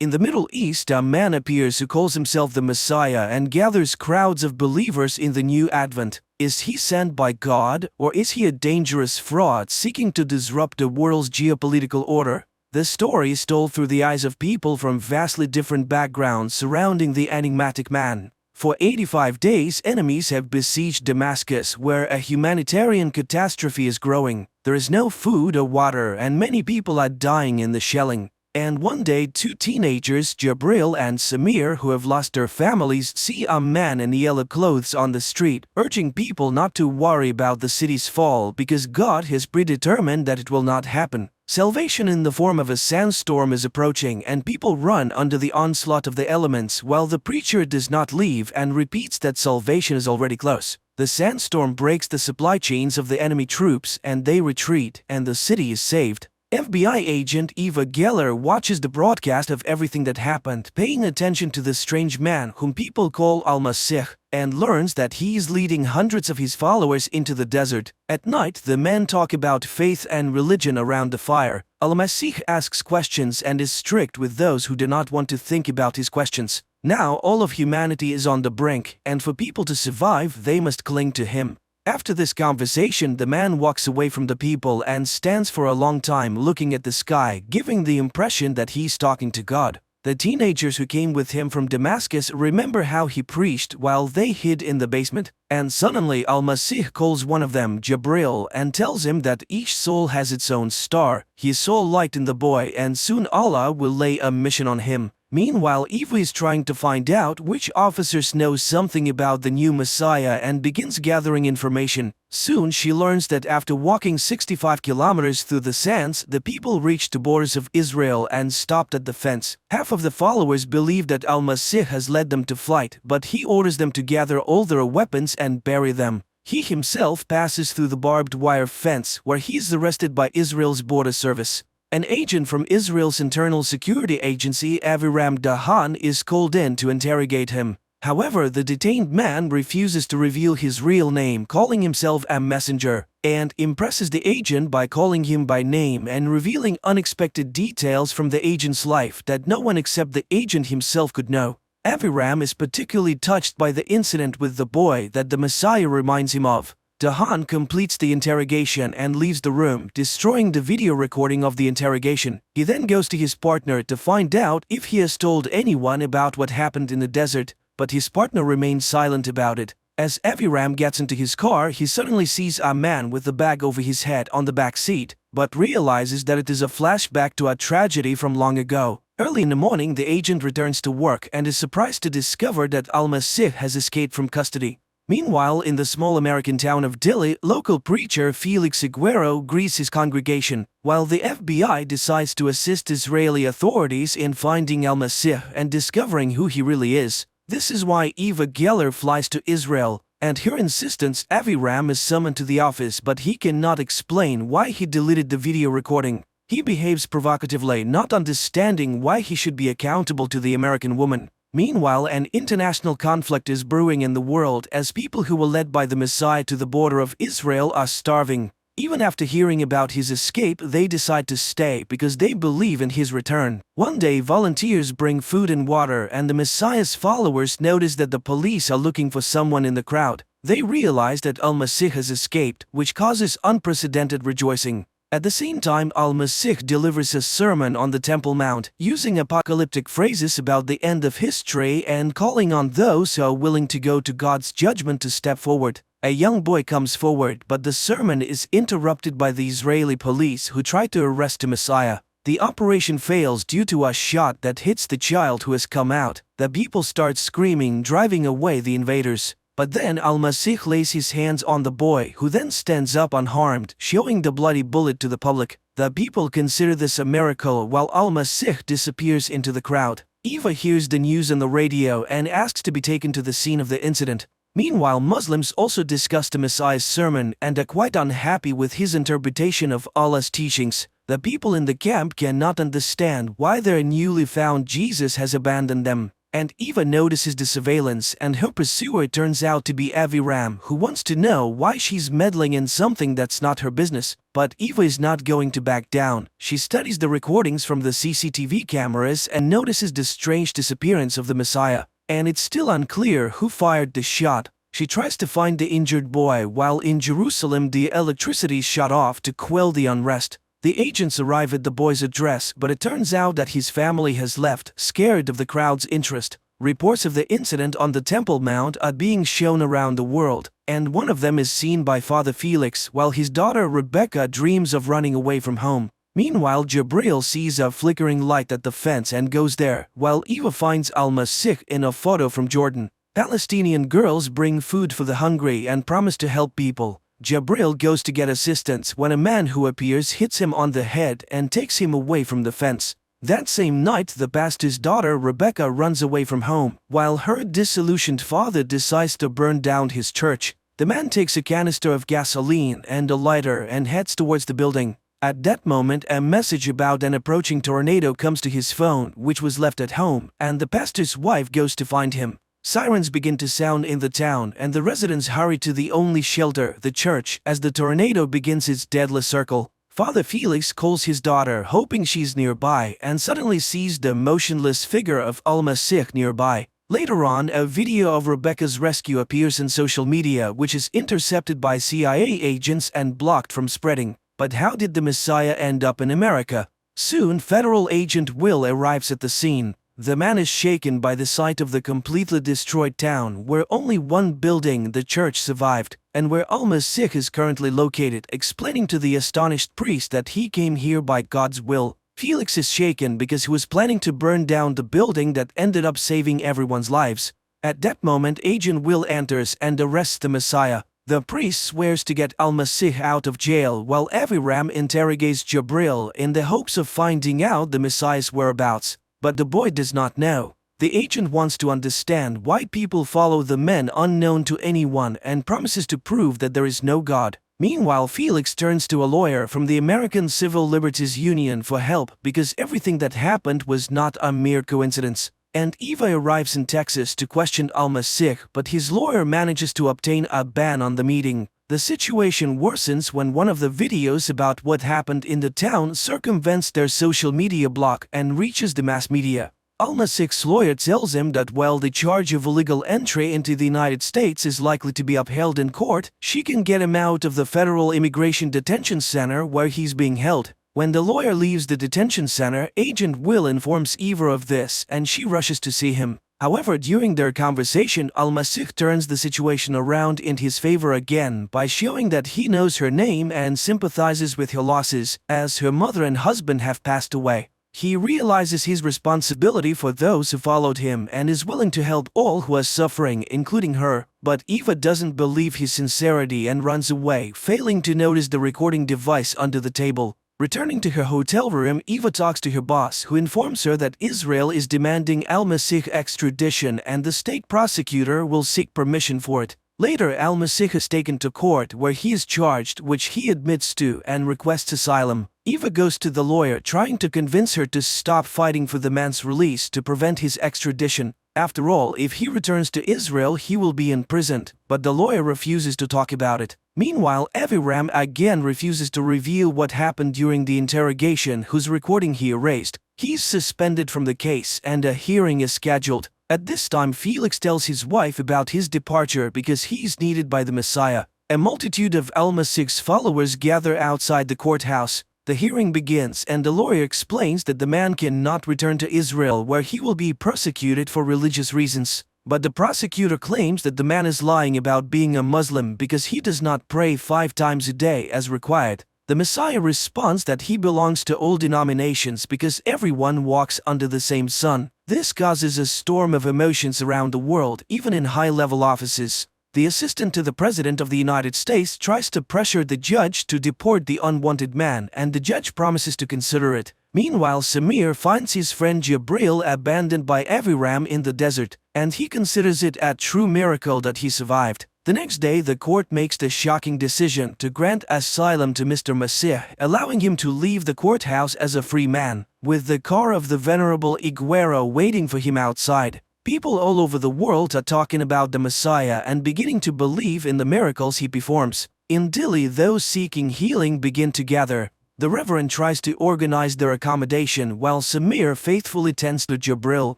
In the Middle East, a man appears who calls himself the Messiah and gathers crowds of believers in the new Advent. Is he sent by God, or is he a dangerous fraud seeking to disrupt the world's geopolitical order? The story is told through the eyes of people from vastly different backgrounds surrounding the enigmatic man. For 85 days, enemies have besieged Damascus, where a humanitarian catastrophe is growing. There is no food or water, and many people are dying in the shelling. And one day, two teenagers, Jabril and Samir, who have lost their families, see a man in yellow clothes on the street, urging people not to worry about the city's fall because God has predetermined that it will not happen. Salvation in the form of a sandstorm is approaching, and people run under the onslaught of the elements while the preacher does not leave and repeats that salvation is already close. The sandstorm breaks the supply chains of the enemy troops and they retreat, and the city is saved. FBI agent Eva Geller watches the broadcast of everything that happened, paying attention to the strange man whom people call Al-Masih, and learns that he is leading hundreds of his followers into the desert. At night, the men talk about faith and religion around the fire. Al-Masih asks questions and is strict with those who do not want to think about his questions. Now all of humanity is on the brink, and for people to survive, they must cling to him. After this conversation, the man walks away from the people and stands for a long time looking at the sky, giving the impression that he's talking to God. The teenagers who came with him from Damascus remember how he preached while they hid in the basement, and suddenly Al-Masih calls one of them, Jabril, and tells him that each soul has its own star. He saw light in the boy, and soon Allah will lay a mission on him. Meanwhile, Eva is trying to find out which officers know something about the new Messiah and begins gathering information. Soon she learns that after walking 65 kilometers through the sands, the people reached the borders of Israel and stopped at the fence. Half of the followers believe that Al-Masih has led them to flight, but he orders them to gather all their weapons and bury them. He himself passes through the barbed wire fence, where he is arrested by Israel's border service. An agent from Israel's internal security agency, Aviram Dahan, is called in to interrogate him. However, the detained man refuses to reveal his real name, calling himself a messenger, and impresses the agent by calling him by name and revealing unexpected details from the agent's life that no one except the agent himself could know. Aviram is particularly touched by the incident with the boy that the Messiah reminds him of. Dahan completes the interrogation and leaves the room, destroying the video recording of the interrogation. He then goes to his partner to find out if he has told anyone about what happened in the desert, but his partner remains silent about it. As Aviram gets into his car, he suddenly sees a man with a bag over his head on the back seat, but realizes that it is a flashback to a tragedy from long ago. Early in the morning, the agent returns to work and is surprised to discover that Al-Masih has escaped from custody. Meanwhile, in the small American town of Dili, local preacher Felix Aguero greets his congregation, while the FBI decides to assist Israeli authorities in finding Al-Masih and discovering who he really is. This is why Eva Geller flies to Israel, and her insistence, Aviram is summoned to the office, but he cannot explain why he deleted the video recording. He behaves provocatively, not understanding why he should be accountable to the American woman. Meanwhile, an international conflict is brewing in the world as people who were led by the Messiah to the border of Israel are starving. Even after hearing about his escape, they decide to stay because they believe in his return. One day, volunteers bring food and water, and the Messiah's followers notice that the police are looking for someone in the crowd. They realize that Al-Masih has escaped, which causes unprecedented rejoicing. At the same time, Al-Masih delivers a sermon on the Temple Mount, using apocalyptic phrases about the end of history and calling on those who are willing to go to God's judgment to step forward. A young boy comes forward, but the sermon is interrupted by the Israeli police who try to arrest the Messiah. The operation fails due to a shot that hits the child who has come out. The people start screaming, driving away the invaders. But then Al-Masih lays his hands on the boy, who then stands up unharmed, showing the bloody bullet to the public. The people consider this a miracle while Al-Masih disappears into the crowd. Eva hears the news on the radio and asks to be taken to the scene of the incident. Meanwhile, Muslims also discuss the Messiah's sermon and are quite unhappy with his interpretation of Allah's teachings. The people in the camp cannot understand why their newly found Jesus has abandoned them. and Eva notices the surveillance, and her pursuer turns out to be Aviram, who wants to know why she's meddling in something that's not her business. But Eva is not going to back down. She studies the recordings from the CCTV cameras and notices the strange disappearance of the Messiah. And it's still unclear who fired the shot. She tries to find the injured boy while in Jerusalem the electricity is shut off to quell the unrest. The agents arrive at the boy's address, but it turns out that his family has left, scared of the crowd's interest. Reports of the incident on the Temple Mount are being shown around the world, and one of them is seen by Father Felix while his daughter Rebecca dreams of running away from home. Meanwhile, Jabril sees a flickering light at the fence and goes there, while Eva finds Al-Masih in a photo from Jordan. Palestinian girls bring food for the hungry and promise to help people. Jabril goes to get assistance when a man who appears hits him on the head and takes him away from the fence. That same night, the pastor's daughter Rebecca runs away from home, while her disillusioned father decides to burn down his church. The man takes a canister of gasoline and a lighter and heads towards the building. At that moment, a message about an approaching tornado comes to his phone, which was left at home, and the pastor's wife goes to find him. Sirens begin to sound in the town, and the residents hurry to the only shelter, the church, as the tornado begins its deadly circle. Father Felix calls his daughter, hoping she's nearby, and suddenly sees the motionless figure of Al-Masih nearby. Later on, a video of Rebecca's rescue appears in social media, which is intercepted by CIA agents and blocked from spreading. But how did the Messiah end up in America? Soon, Federal Agent Will arrives at the scene. The man is shaken by the sight of the completely destroyed town where only one building, the church, survived, and where Al-Masih is currently located, explaining to the astonished priest that he came here by God's will. Felix is shaken because he was planning to burn down the building that ended up saving everyone's lives. At that moment, Agent Will enters and arrests the Messiah. The priest swears to get Al-Masih out of jail while Aviram interrogates Jabril in the hopes of finding out the Messiah's whereabouts. But the boy does not know. The agent wants to understand why people follow the men unknown to anyone and promises to prove that there is no God. Meanwhile, Felix turns to a lawyer from the American Civil Liberties Union for help because everything that happened was not a mere coincidence. And Eva arrives in Texas to question Al-Masih, but his lawyer manages to obtain a ban on the meeting. The situation worsens when one of the videos about what happened in the town circumvents their social media block and reaches the mass media. Al-Masih's lawyer tells him that while the charge of illegal entry into the United States is likely to be upheld in court, she can get him out of the federal immigration detention center where he's being held. When the lawyer leaves the detention center, Agent Will informs Eva of this and she rushes to see him. However, during their conversation, Al-Masih turns the situation around in his favor again by showing that he knows her name and sympathizes with her losses, as her mother and husband have passed away. He realizes his responsibility for those who followed him and is willing to help all who are suffering, including her. But Eva doesn't believe his sincerity and runs away, failing to notice the recording device under the table. Returning to her hotel room, Eva talks to her boss, who informs her that Israel is demanding Al-Masih extradition and the state prosecutor will seek permission for it. Later, Al-Masih is taken to court where he is charged, which he admits to and requests asylum. Eva goes to the lawyer, trying to convince her to stop fighting for the man's release to prevent his extradition. After all, if he returns to Israel, he will be imprisoned, but the lawyer refuses to talk about it. Meanwhile, Aviram again refuses to reveal what happened during the interrogation, whose recording he erased. He's suspended from the case and a hearing is scheduled. At this time, Felix tells his wife about his departure because he's needed by the Messiah. A multitude of Al-Masih's followers gather outside the courthouse. The hearing begins and the lawyer explains that the man cannot return to Israel where he will be persecuted for religious reasons. But the prosecutor claims that the man is lying about being a Muslim because he does not pray 5 times a day as required. The Messiah responds that he belongs to all denominations because everyone walks under the same sun. This causes a storm of emotions around the world, even in high-level offices. The assistant to the President of the United States tries to pressure the judge to deport the unwanted man, and the judge promises to consider it. Meanwhile, Samir finds his friend Jabril abandoned by Aviram in the desert, and he considers it a true miracle that he survived. The next day, the court makes the shocking decision to grant asylum to Mr. Masih, allowing him to leave the courthouse as a free man, with the car of the Venerable Iguero waiting for him outside. People all over the world are talking about the Messiah and beginning to believe in the miracles he performs. In Delhi, those seeking healing begin to gather. The Reverend tries to organize their accommodation while Samir faithfully tends to Jabril.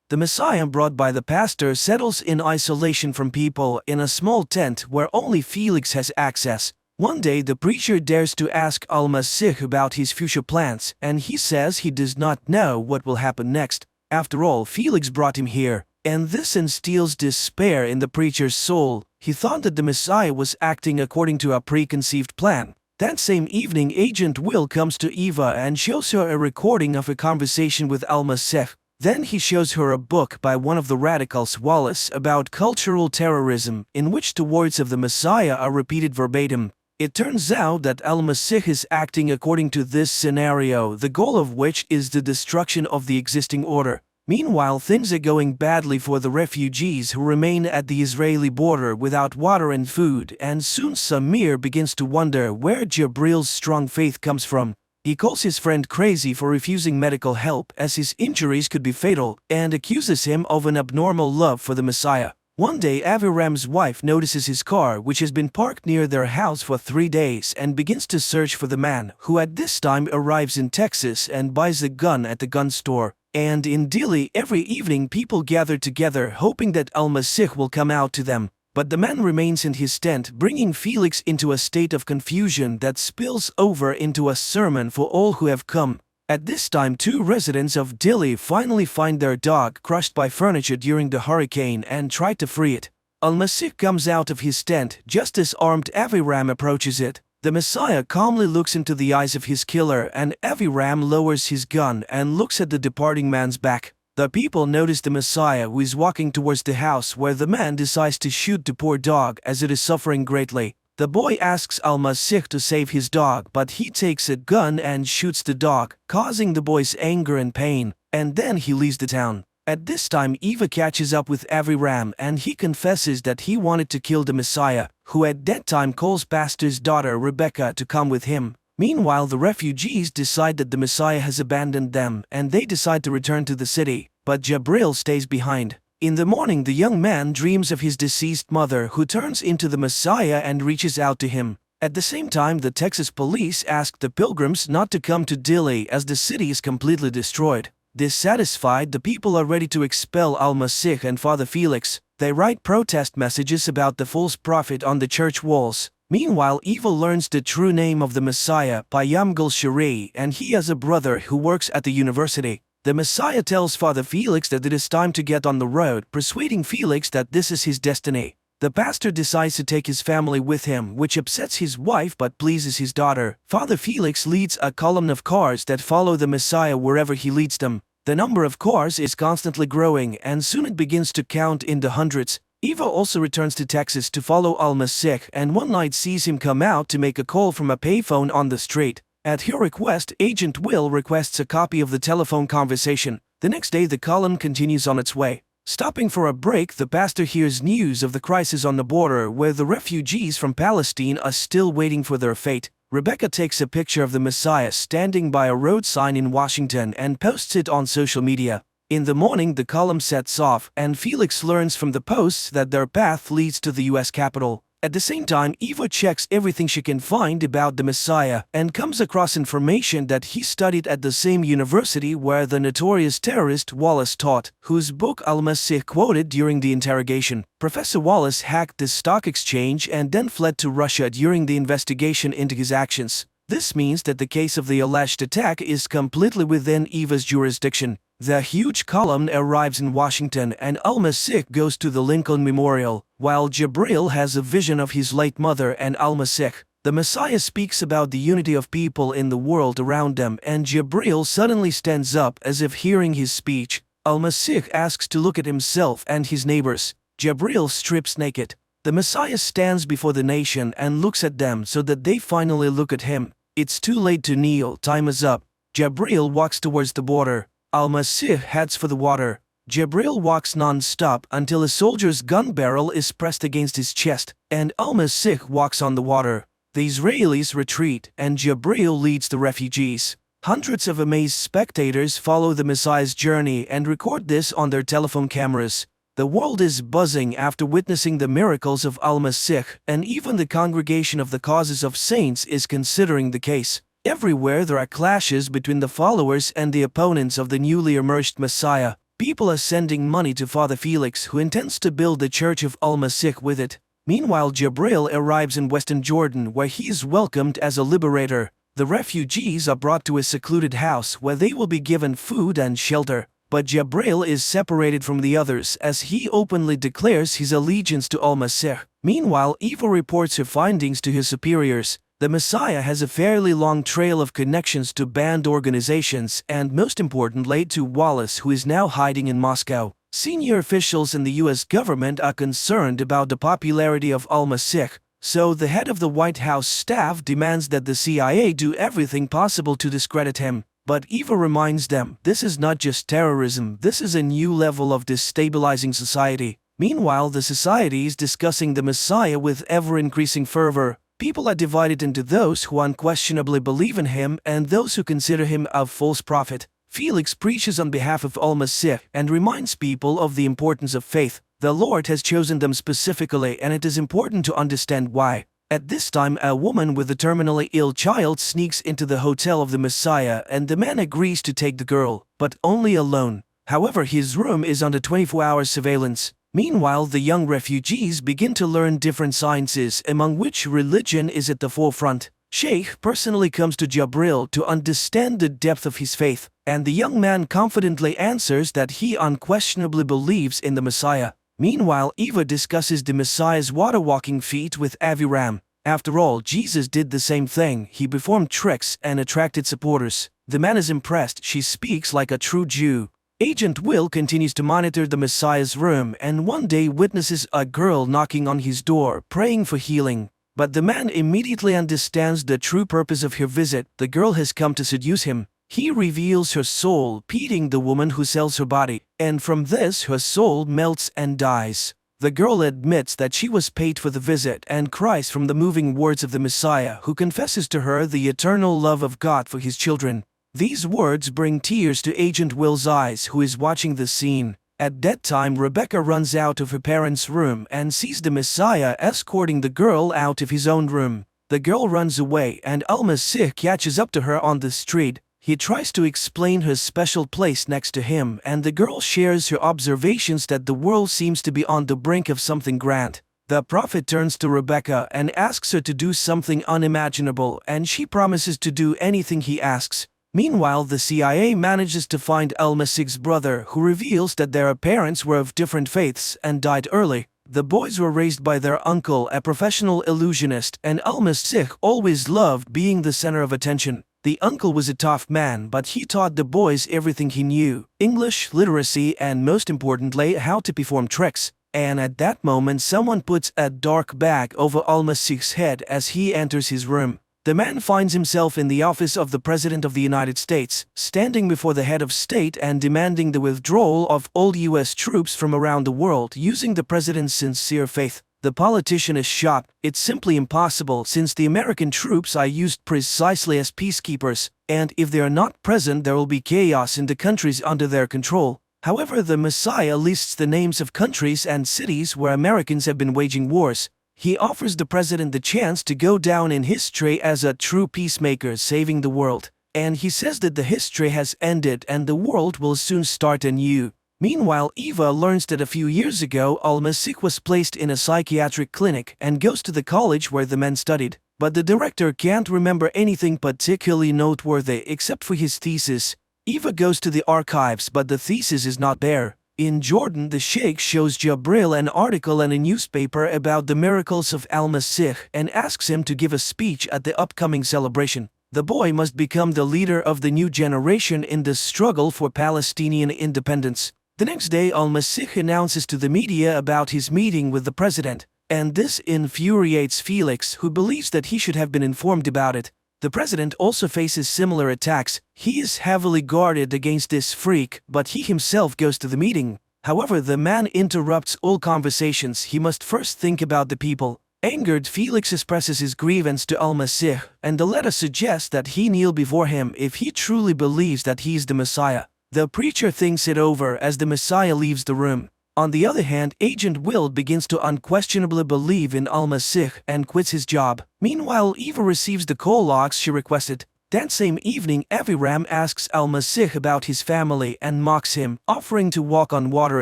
The Messiah brought by the pastor settles in isolation from people in a small tent where only Felix has access. One day the preacher dares to ask Al-Masih about his future plans, and he says he does not know what will happen next. After all, Felix brought him here, and this instills despair in the preacher's soul. He thought that the Messiah was acting according to a preconceived plan. That same evening, Agent Will comes to Eva and shows her a recording of a conversation with Al-Masih. Then he shows her a book by one of the radicals, Wallace, about cultural terrorism, in which the words of the Messiah are repeated verbatim. It turns out that Al-Masih is acting according to this scenario, the goal of which is the destruction of the existing order. Meanwhile, things are going badly for the refugees who remain at the Israeli border without water and food, and soon Samir begins to wonder where Jabril's strong faith comes from. He calls his friend crazy for refusing medical help as his injuries could be fatal, and accuses him of an abnormal love for the Messiah. One day, Aviram's wife notices his car, which has been parked near their house for 3 days, and begins to search for the man, who at this time arrives in Texas and buys a gun at the gun store. And in Delhi, every evening people gather together hoping that Al-Masih will come out to them. But the man remains in his tent, bringing Felix into a state of confusion that spills over into a sermon for all who have come. At this time, 2 residents of Delhi finally find their dog crushed by furniture during the hurricane and try to free it. Al-Masih comes out of his tent just as armed Aviram approaches it. The Messiah calmly looks into the eyes of his killer, and Aviram lowers his gun and looks at the departing man's back. The people notice the Messiah, who is walking towards the house where the man decides to shoot the poor dog as it is suffering greatly. The boy asks Al-Masih to save his dog, but he takes a gun and shoots the dog, causing the boy's anger and pain, and then he leaves the town. At this time, Eva catches up with Aviram and he confesses that he wanted to kill the Messiah, who at that time calls pastor's daughter Rebecca to come with him. Meanwhile, the refugees decide that the Messiah has abandoned them and they decide to return to the city, but Jabril stays behind. In the morning, the young man dreams of his deceased mother, who turns into the Messiah and reaches out to him. At the same time, the Texas police ask the pilgrims not to come to Delhi as the city is completely destroyed. Dissatisfied, the people are ready to expel Al-Masih and Father Felix. They write protest messages about the false prophet on the church walls. Meanwhile, Eva learns the true name of the Messiah, Payam Gul-Shari, and he has a brother who works at the university. The Messiah tells Father Felix that it is time to get on the road, persuading Felix that this is his destiny. The pastor decides to take his family with him, which upsets his wife but pleases his daughter. Father Felix leads a column of cars that follow the Messiah wherever he leads them. The number of cars is constantly growing, and soon it begins to count in the hundreds. Eva also returns to Texas to follow Al-Masih, and one night sees him come out to make a call from a payphone on the street. At her request, Agent Will requests a copy of the telephone conversation. The next day, the column continues on its way. Stopping for a break, the pastor hears news of the crisis on the border where the refugees from Palestine are still waiting for their fate. Rebecca takes a picture of the Messiah standing by a road sign in Washington and posts it on social media. In the morning, the column sets off, and Felix learns from the posts that their path leads to the US Capitol. At the same time, Eva checks everything she can find about the Messiah and comes across information that he studied at the same university where the notorious terrorist Wallace taught, whose book Al-Masih quoted during the interrogation. Professor Wallace hacked the stock exchange and then fled to Russia during the investigation into his actions. This means that the case of the alleged attack is completely within Eva's jurisdiction. The huge column arrives in Washington and Al-Masih goes to the Lincoln Memorial, while Jabril has a vision of his late mother and Al-Masih. The Messiah speaks about the unity of people in the world around them, and Jabril suddenly stands up as if hearing his speech. Al-Masih asks to look at himself and his neighbors. Jabril strips naked. The Messiah stands before the nation and looks at them so that they finally look at him. It's too late to kneel, time is up. Jabril walks towards the border. Al-Masih heads for the water. Jabril walks non-stop until a soldier's gun barrel is pressed against his chest, and Al-Masih walks on the water. The Israelis retreat, and Jabril leads the refugees. Hundreds of amazed spectators follow the Messiah's journey and record this on their telephone cameras. The world is buzzing after witnessing the miracles of Al-Masih, and even the Congregation of the Causes of Saints is considering the case. Everywhere there are clashes between the followers and the opponents of the newly emerged Messiah. People are sending money to Father Felix, who intends to build the Church of Al-Masih with it. Meanwhile, Jabril arrives in western Jordan, where he is welcomed as a liberator. The refugees are brought to a secluded house where they will be given food and shelter. But Jabril is separated from the others as he openly declares his allegiance to Al-Masih. Meanwhile, Eva reports her findings to his superiors. The Messiah has a fairly long trail of connections to banned organizations and, most importantly, to Wallace, who is now hiding in Moscow. Senior officials in the US government are concerned about the popularity of Al-Masih, so the head of the White House staff demands that the CIA do everything possible to discredit him. But Eva reminds them, this is not just terrorism, this is a new level of destabilizing society. Meanwhile, the society is discussing the Messiah with ever-increasing fervor. People are divided into those who unquestionably believe in him and those who consider him a false prophet. Felix preaches on behalf of Al-Masih and reminds people of the importance of faith. The Lord has chosen them specifically, and it is important to understand why. At this time, a woman with a terminally ill child sneaks into the hotel of the Messiah, and the man agrees to take the girl, but only alone. However, his room is under 24-hour surveillance. Meanwhile, the young refugees begin to learn different sciences, among which religion is at the forefront. Sheikh personally comes to Jabril to understand the depth of his faith, and the young man confidently answers that he unquestionably believes in the Messiah. Meanwhile, Eva discusses the Messiah's water-walking feat with Aviram. After all, Jesus did the same thing. He performed tricks and attracted supporters. The man is impressed. She speaks like a true Jew. Agent Will continues to monitor the Messiah's room and one day witnesses a girl knocking on his door, praying for healing. But the man immediately understands the true purpose of her visit. The girl has come to seduce him. He reveals her soul, pitying the woman who sells her body, and from this her soul melts and dies. The girl admits that she was paid for the visit and cries from the moving words of the Messiah, who confesses to her the eternal love of God for his children. These words bring tears to Agent Will's eyes, who is watching the scene. At that time, Rebecca runs out of her parents' room and sees the Messiah escorting the girl out of his own room. The girl runs away and Al-Masih catches up to her on the street. He tries to explain her special place next to him, and the girl shares her observations that the world seems to be on the brink of something grand. The prophet turns to Rebecca and asks her to do something unimaginable, and she promises to do anything he asks. Meanwhile, the CIA manages to find Al-Masih's brother, who reveals that their parents were of different faiths and died early. The boys were raised by their uncle, a professional illusionist, and Al-Masih always loved being the center of attention. The uncle was a tough man, but he taught the boys everything he knew: English, literacy, and most importantly, how to perform tricks. And at that moment, someone puts a dark bag over Al-Masih's head as he enters his room. The man finds himself in the office of the President of the United States, standing before the head of state and demanding the withdrawal of all US troops from around the world using the president's sincere faith. The politician is shocked. It's simply impossible, since the American troops are used precisely as peacekeepers, and if they are not present, there will be chaos in the countries under their control. However, the Messiah lists the names of countries and cities where Americans have been waging wars. He offers the president the chance to go down in history as a true peacemaker saving the world. And he says that the history has ended and the world will soon start anew. Meanwhile, Eva learns that a few years ago, Al-Masih was placed in a psychiatric clinic and goes to the college where the men studied. But the director can't remember anything particularly noteworthy except for his thesis. Eva goes to the archives, but the thesis is not there. In Jordan, the Sheikh shows Jabril an article in a newspaper about the miracles of Al-Masih and asks him to give a speech at the upcoming celebration. The boy must become the leader of the new generation in the struggle for Palestinian independence. The next day, Al-Masih announces to the media about his meeting with the president, and this infuriates Felix, who believes that he should have been informed about it. The president also faces similar attacks. He is heavily guarded against this freak, but he himself goes to the meeting. However, the man interrupts all conversations. He must first think about the people. Angered, Felix expresses his grievance to Al-Masih, and the letter suggests that he kneel before him if he truly believes that he is the Messiah. The preacher thinks it over as the Messiah leaves the room. On the other hand, Agent Will begins to unquestionably believe in Al-Masih and quits his job. Meanwhile, Eva receives the call logs she requested. That same evening, Aviram asks Al-Masih about his family and mocks him, offering to walk on water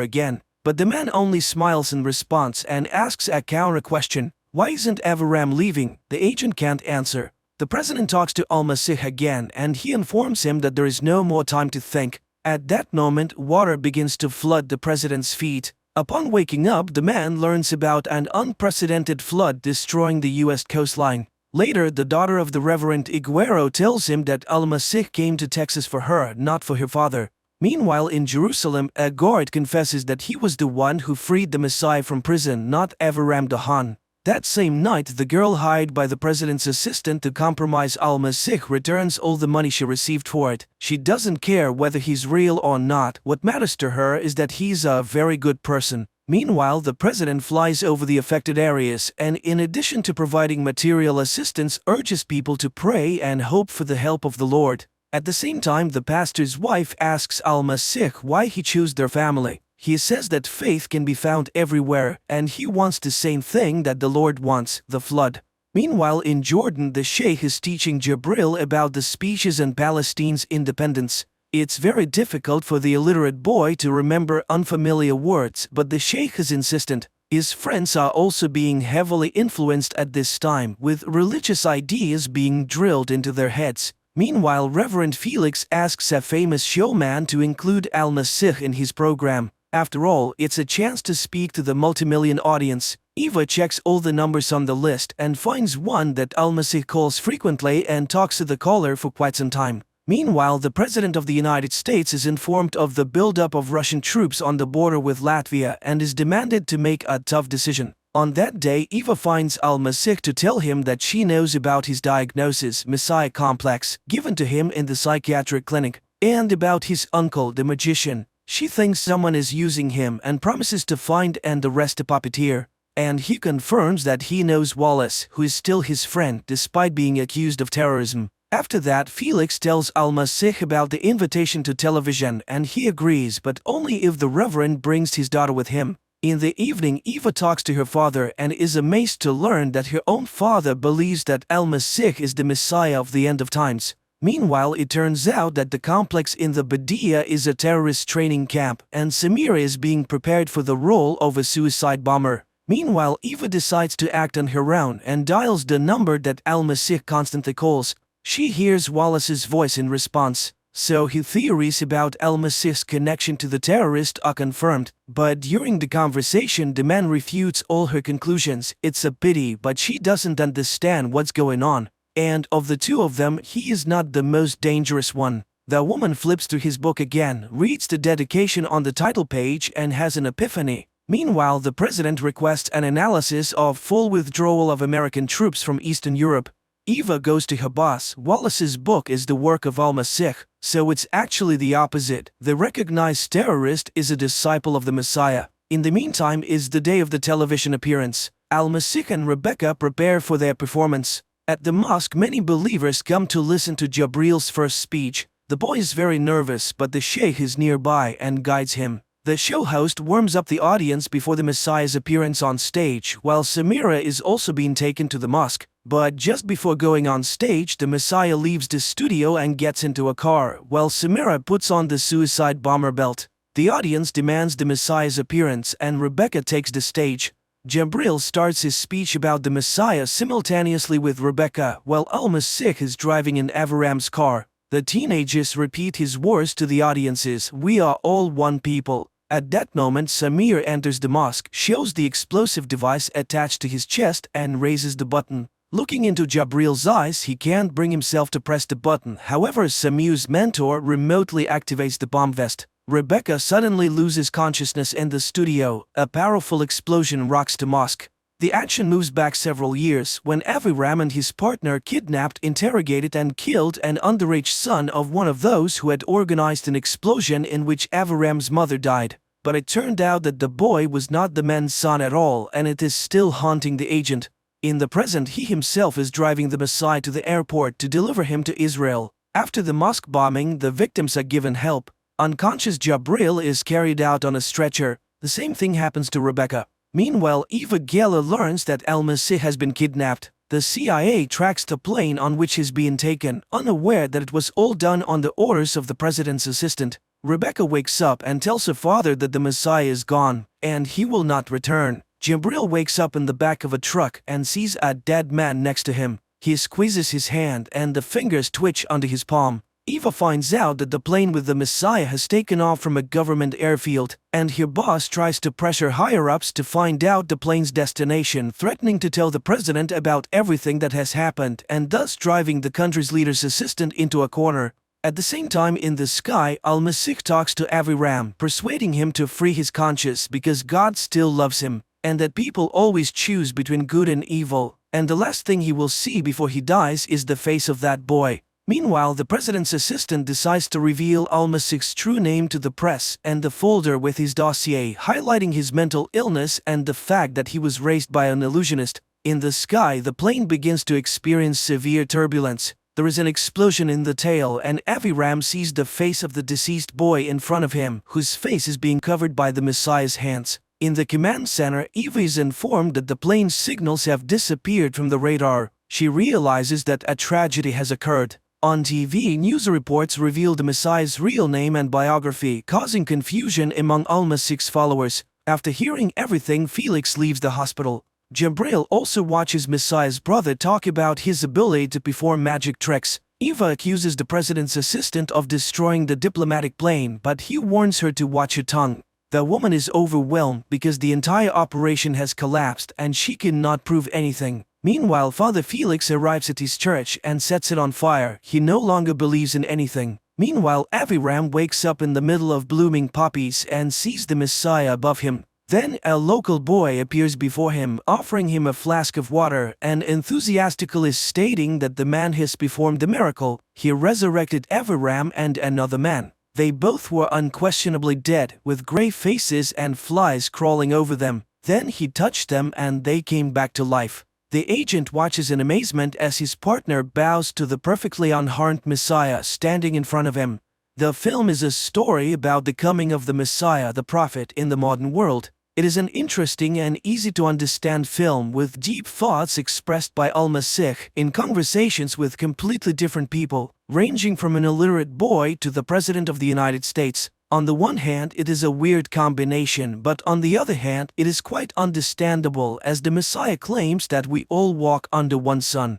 again. But the man only smiles in response and asks a counter question. Why isn't Aviram leaving? The agent can't answer. The president talks to Al-Masih again and he informs him that there is no more time to think. At that moment, water begins to flood the president's feet. Upon waking up, the man learns about an unprecedented flood destroying the U.S. coastline. Later, the daughter of the Reverend Iguero tells him that Al-Masih came to Texas for her, not for her father. Meanwhile, in Jerusalem, a guard confesses that he was the one who freed the Messiah from prison, not Aviram Dahan. That same night, the girl hired by the president's assistant to compromise Al-Masih returns all the money she received for it. She doesn't care whether he's real or not. What matters to her is that he's a very good person. Meanwhile, the president flies over the affected areas and, in addition to providing material assistance, urges people to pray and hope for the help of the Lord. At the same time, the pastor's wife asks Al-Masih why he chose their family. He says that faith can be found everywhere, and he wants the same thing that the Lord wants, the flood. Meanwhile, in Jordan, the Sheikh is teaching Jabril about the speeches and Palestine's independence. It's very difficult for the illiterate boy to remember unfamiliar words, but the Sheikh is insistent. His friends are also being heavily influenced at this time, with religious ideas being drilled into their heads. Meanwhile, Reverend Felix asks a famous showman to include Al-Masih in his program. After all, it's a chance to speak to the multimillion audience. Eva checks all the numbers on the list and finds one that Al-Masih calls frequently and talks to the caller for quite some time. Meanwhile, the President of the United States is informed of the buildup of Russian troops on the border with Latvia and is demanded to make a tough decision. On that day, Eva finds Al-Masih to tell him that she knows about his diagnosis, Messiah complex, given to him in the psychiatric clinic, and about his uncle, the magician. She thinks someone is using him and promises to find and arrest the puppeteer. And he confirms that he knows Wallace, who is still his friend despite being accused of terrorism. After that, Felix tells Al-Masih about the invitation to television and he agrees, but only if the Reverend brings his daughter with him. In the evening, Eva talks to her father and is amazed to learn that her own father believes that Al-Masih is the Messiah of the end of times. Meanwhile, it turns out that the complex in the Badia is a terrorist training camp and Samira is being prepared for the role of a suicide bomber. Meanwhile, Eva decides to act on her own and dials the number that Al-Masih constantly calls. She hears Wallace's voice in response, so her theories about Al-Masih's connection to the terrorist are confirmed. But during the conversation, the man refutes all her conclusions. It's a pity, but she doesn't understand what's going on. And of the two of them, he is not the most dangerous one. The woman flips through his book again, reads the dedication on the title page and has an epiphany. Meanwhile, the president requests an analysis of full withdrawal of American troops from Eastern Europe. Eva goes to her boss. Wallace's book is the work of Al-Masih, so it's actually the opposite. The recognized terrorist is a disciple of the Messiah. In the meantime is the day of the television appearance. Al-Masih and Rebecca prepare for their performance. At the mosque, many believers come to listen to Jabril's first speech. The boy is very nervous, but the sheikh is nearby and guides him. The show host warms up the audience before the Messiah's appearance on stage, while Samira is also being taken to the mosque. But just before going on stage, the Messiah leaves the studio and gets into a car, while Samira puts on the suicide bomber belt. The audience demands the Messiah's appearance and Rebecca takes the stage. Jabril starts his speech about the Messiah simultaneously with Rebecca, while Al-Masih is driving in Aviram's car. The teenagers repeat his words to the audiences, "We are all one people." At that moment, Samir enters the mosque, shows the explosive device attached to his chest and raises the button. Looking into Jabril's eyes, he can't bring himself to press the button. However, Samir's mentor remotely activates the bomb vest. Rebecca suddenly loses consciousness in the studio. A powerful explosion rocks the mosque. The action moves back several years when Aviram and his partner kidnapped, interrogated and killed an underage son of one of those who had organized an explosion in which Aviram's mother died. But it turned out that the boy was not the man's son at all, and it is still haunting the agent. In the present, he himself is driving the Messiah to the airport to deliver him to Israel. After the mosque bombing, the victims are given help. Unconscious Jabril is carried out on a stretcher. The same thing happens to Rebecca. Meanwhile, Eva Gela learns that Al-Masih has been kidnapped. The CIA tracks the plane on which he's being taken, unaware that it was all done on the orders of the president's assistant. Rebecca wakes up and tells her father that the Messiah is gone, and he will not return. Jibril wakes up in the back of a truck and sees a dead man next to him. He squeezes his hand and the fingers twitch under his palm. Eva finds out that the plane with the Messiah has taken off from a government airfield, and her boss tries to pressure higher-ups to find out the plane's destination, threatening to tell the president about everything that has happened and thus driving the country's leader's assistant into a corner. At the same time, in the sky, Al-Masih talks to Aviram, persuading him to free his conscience because God still loves him, and that people always choose between good and evil, and the last thing he will see before he dies is the face of that boy. Meanwhile, the president's assistant decides to reveal Al-Masih's true name to the press and the folder with his dossier, highlighting his mental illness and the fact that he was raised by an illusionist. In the sky, the plane begins to experience severe turbulence. There is an explosion in the tail, and Aviram sees the face of the deceased boy in front of him, whose face is being covered by the Messiah's hands. In the command center, Eva is informed that the plane's signals have disappeared from the radar. She realizes that a tragedy has occurred. On TV, news reports reveal the Messiah's real name and biography, causing confusion among Al-Masih's followers. After hearing everything, Felix leaves the hospital. Jibril also watches Messiah's brother talk about his ability to perform magic tricks. Eva accuses the president's assistant of destroying the diplomatic plane, but he warns her to watch her tongue. The woman is overwhelmed because the entire operation has collapsed and she cannot prove anything. Meanwhile, Father Felix arrives at his church and sets it on fire. He no longer believes in anything. Meanwhile, Aviram wakes up in the middle of blooming poppies and sees the Messiah above him. Then a local boy appears before him, offering him a flask of water and enthusiastically stating that the man has performed the miracle. He resurrected Aviram and another man. They both were unquestionably dead, with gray faces and flies crawling over them. Then he touched them and they came back to life. The agent watches in amazement as his partner bows to the perfectly unharmed Messiah standing in front of him. The film is a story about the coming of the Messiah, the prophet, in the modern world. It is an interesting and easy-to-understand film with deep thoughts expressed by Al-Masih in conversations with completely different people, ranging from an illiterate boy to the President of the United States. On the one hand, it is a weird combination, but on the other hand, it is quite understandable as the Messiah claims that we all walk under one sun.